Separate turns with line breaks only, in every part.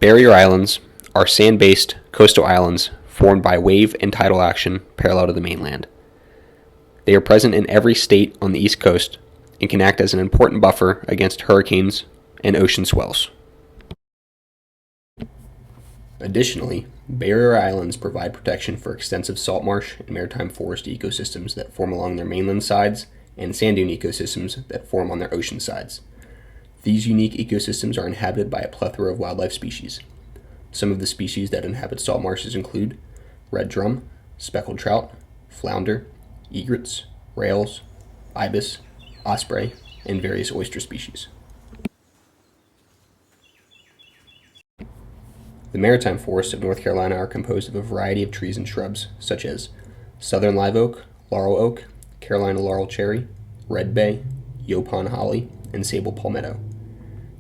Barrier islands are sand-based coastal islands formed by wave and tidal action parallel to the mainland. They are present in every state on the East Coast and can act as an important buffer against hurricanes and ocean swells. Additionally, barrier islands provide protection for extensive salt marsh and maritime forest ecosystems that form along their mainland sides and sand dune ecosystems that form on their ocean sides. These unique ecosystems are inhabited by a plethora of wildlife species. Some of the species that inhabit salt marshes include red drum, speckled trout, flounder, egrets, rails, ibis, osprey, and various oyster species. The maritime forests of North Carolina are composed of a variety of trees and shrubs, such as southern live oak, laurel oak, Carolina laurel cherry, red bay, yaupon holly, and sable palmetto.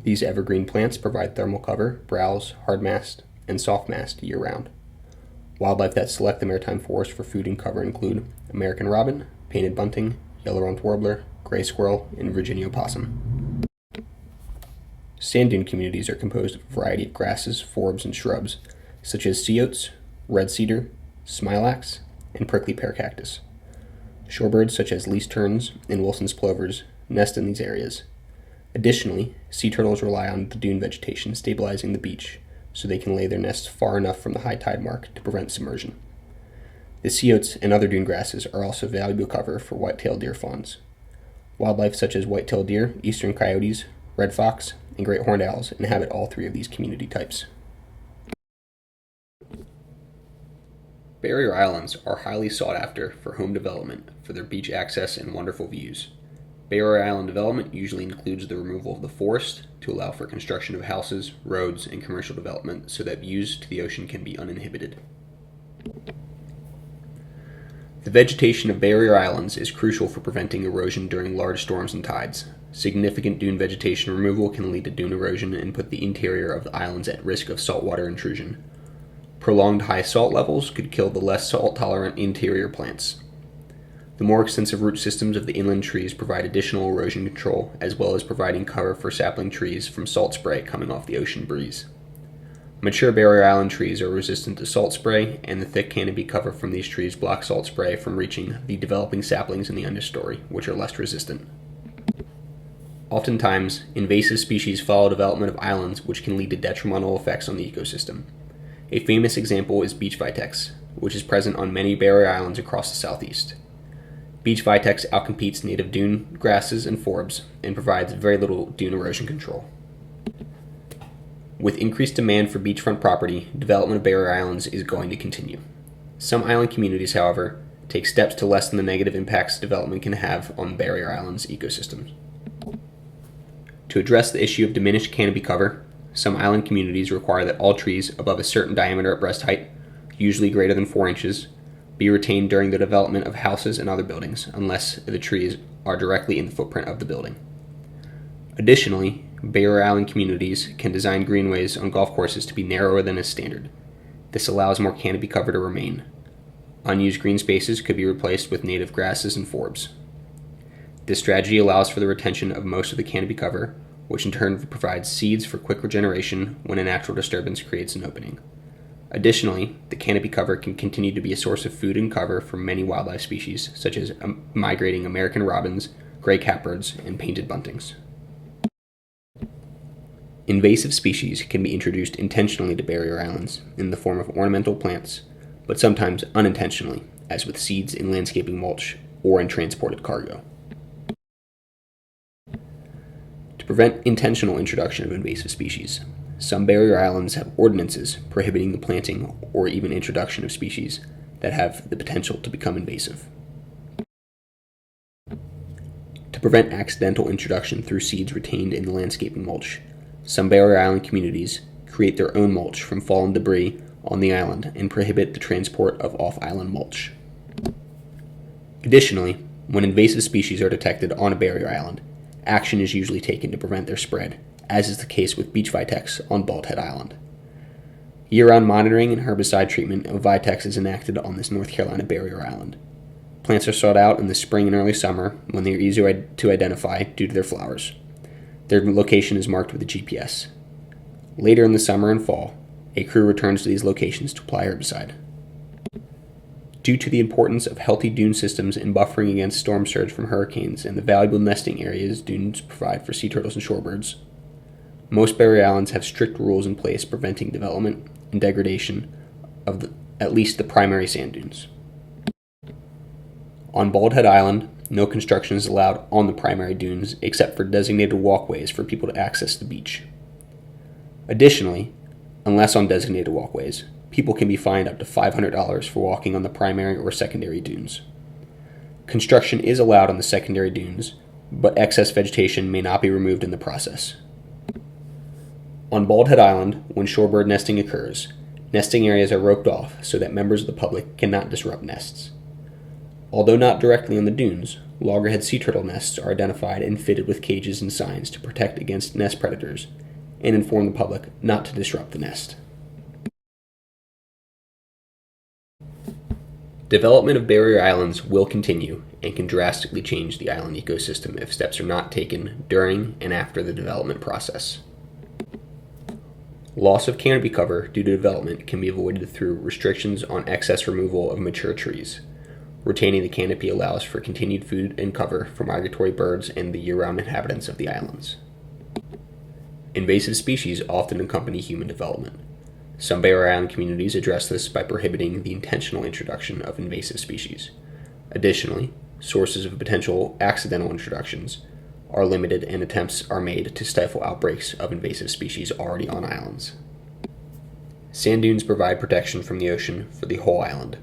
These evergreen plants provide thermal cover, browse, hardmast, and softmast year-round. Wildlife that select the maritime forest for food and cover include American robin, painted bunting, yellow-rumped warbler, gray squirrel, and Virginia opossum. Sand dune communities are composed of a variety of grasses, forbs, and shrubs, such as sea oats, red cedar, smilax, and prickly pear cactus. Shorebirds such as least terns and Wilson's plovers nest in these areas. Additionally, sea turtles rely on the dune vegetation stabilizing the beach so they can lay their nests far enough from the high tide mark to prevent submersion. The sea oats and other dune grasses are also valuable cover for white-tailed deer fawns. Wildlife such as white-tailed deer, eastern coyotes, red fox, and great horned owls inhabit all three of these community types. Barrier islands are highly sought after for home development for their beach access and wonderful views. Barrier island development usually includes the removal of the forest to allow for construction of houses, roads, and commercial development so that views to the ocean can be uninhibited. The vegetation of barrier islands is crucial for preventing erosion during large storms and tides. Significant dune vegetation removal can lead to dune erosion and put the interior of the islands at risk of saltwater intrusion. Prolonged high salt levels could kill the less salt-tolerant interior plants. The more extensive root systems of the inland trees provide additional erosion control, as well as providing cover for sapling trees from salt spray coming off the ocean breeze. Mature barrier island trees are resistant to salt spray, and the thick canopy cover from these trees blocks salt spray from reaching the developing saplings in the understory, which are less resistant. Oftentimes, invasive species follow development of islands, which can lead to detrimental effects on the ecosystem. A famous example is beach vitex, which is present on many barrier islands across the southeast. Beach vitex outcompetes native dune grasses and forbs and provides very little dune erosion control. With increased demand for beachfront property, development of barrier islands is going to continue. Some island communities, however, take steps to lessen the negative impacts development can have on barrier islands' ecosystems. To address the issue of diminished canopy cover, some island communities require that all trees above a certain diameter at breast height, usually greater than 4 inches, be retained during the development of houses and other buildings, unless the trees are directly in the footprint of the building. Additionally, barrier island communities can design greenways on golf courses to be narrower than is standard. This allows more canopy cover to remain. Unused green spaces could be replaced with native grasses and forbs. This strategy allows for the retention of most of the canopy cover, which in turn provides seeds for quick regeneration when a natural disturbance creates an opening. Additionally, the canopy cover can continue to be a source of food and cover for many wildlife species, such as migrating American robins, gray catbirds, and painted buntings. Invasive species can be introduced intentionally to barrier islands in the form of ornamental plants, but sometimes unintentionally, as with seeds in landscaping mulch or in transported cargo. To prevent intentional introduction of invasive species, some barrier islands have ordinances prohibiting the planting or even introduction of species that have the potential to become invasive. To prevent accidental introduction through seeds retained in the landscaping mulch, some barrier island communities create their own mulch from fallen debris on the island and prohibit the transport of off-island mulch. Additionally, when invasive species are detected on a barrier island, action is usually taken to prevent their spread, as is the case with beach vitex on Bald Head Island. Year-round monitoring and herbicide treatment of vitex is enacted on this North Carolina barrier island. Plants are sought out in the spring and early summer when they are easy to identify due to their flowers. Their location is marked with a GPS. Later in the summer and fall, a crew returns to these locations to apply herbicide. Due to the importance of healthy dune systems in buffering against storm surge from hurricanes and the valuable nesting areas dunes provide for sea turtles and shorebirds, most barrier islands have strict rules in place preventing development and degradation of at least the primary sand dunes. On Bald Head Island, no construction is allowed on the primary dunes except for designated walkways for people to access the beach. Additionally, unless on designated walkways, people can be fined up to $500 for walking on the primary or secondary dunes. Construction is allowed on the secondary dunes, but excess vegetation may not be removed in the process. On Bald Head Island, when shorebird nesting occurs, nesting areas are roped off so that members of the public cannot disrupt nests. Although not directly on the dunes, loggerhead sea turtle nests are identified and fitted with cages and signs to protect against nest predators and inform the public not to disrupt the nest. Development of barrier islands will continue and can drastically change the island ecosystem if steps are not taken during and after the development process. Loss of canopy cover due to development can be avoided through restrictions on excess removal of mature trees. Retaining the canopy allows for continued food and cover for migratory birds and the year-round inhabitants of the islands. Invasive species often accompany human development. Some barrier island communities address this by prohibiting the intentional introduction of invasive species. Additionally, sources of potential accidental introductions are limited and attempts are made to stifle outbreaks of invasive species already on islands. Sand dunes provide protection from the ocean for the whole island.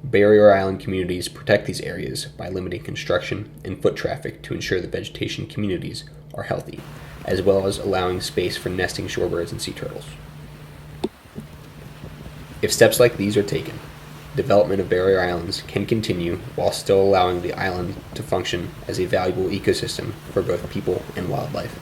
Barrier island communities protect these areas by limiting construction and foot traffic to ensure the vegetation communities are healthy, as well as allowing space for nesting shorebirds and sea turtles. If steps like these are taken, development of barrier islands can continue while still allowing the island to function as a valuable ecosystem for both people and wildlife.